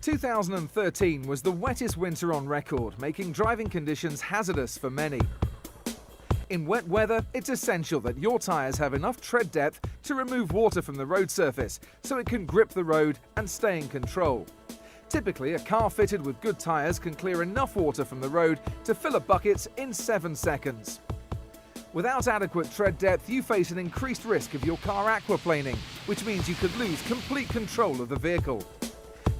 2013 was the wettest winter on record, making driving conditions hazardous for many. In wet weather, it's essential that your tyres have enough tread depth to remove water from the road surface so it can grip the road and stay in control. Typically, a car fitted with good tyres can clear enough water from the road to fill a bucket in 7 seconds. Without adequate tread depth, you face an increased risk of your car aquaplaning, which means you could lose complete control of the vehicle.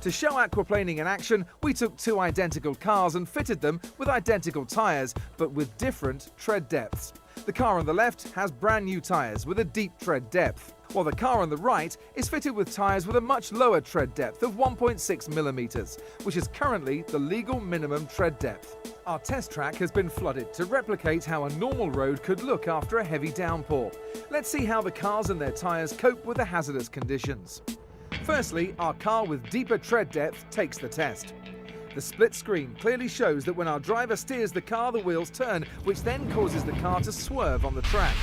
To show aquaplaning in action, we took 2 identical cars and fitted them with identical tyres, but with different tread depths. The car on the left has brand new tyres with a deep tread depth, while the car on the right is fitted with tyres with a much lower tread depth of 1.6 millimeters, which is currently the legal minimum tread depth. Our test track has been flooded to replicate how a normal road could look after a heavy downpour. Let's see how the cars and their tyres cope with the hazardous conditions. Firstly, our car with deeper tread depth takes the test. The split screen clearly shows that when our driver steers the car, the wheels turn, which then causes the car to swerve on the track.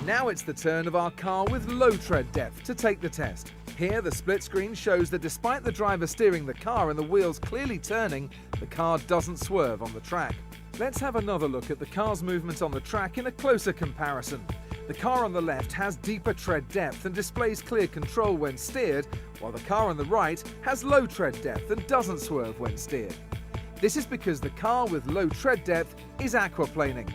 Now it's the turn of our car with low tread depth to take the test. Here, the split screen shows that despite the driver steering the car and the wheels clearly turning, the car doesn't swerve on the track. Let's have another look at the car's movement on the track in a closer comparison. The car on the left has deeper tread depth and displays clear control when steered, while the car on the right has low tread depth and doesn't swerve when steered. This is because the car with low tread depth is aquaplaning.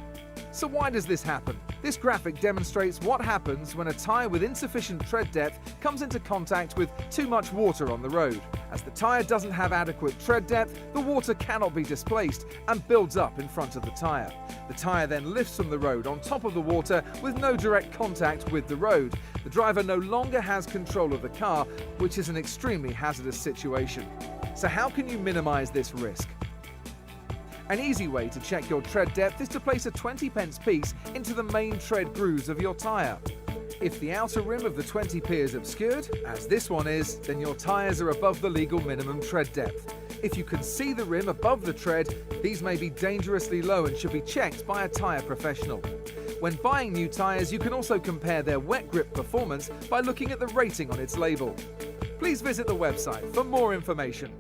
So why does this happen? This graphic demonstrates what happens when a tyre with insufficient tread depth comes into contact with too much water on the road. As the tyre doesn't have adequate tread depth, the water cannot be displaced and builds up in front of the tyre. The tyre then lifts from the road on top of the water with no direct contact with the road. The driver no longer has control of the car, which is an extremely hazardous situation. So how can you minimize this risk? An easy way to check your tread depth is to place a 20p piece into the main tread grooves of your tyre. If the outer rim of the 20p is obscured, as this one is, then your tyres are above the legal minimum tread depth. If you can see the rim above the tread, these may be dangerously low and should be checked by a tyre professional. When buying new tyres, you can also compare their wet grip performance by looking at the rating on its label. Please visit the website for more information.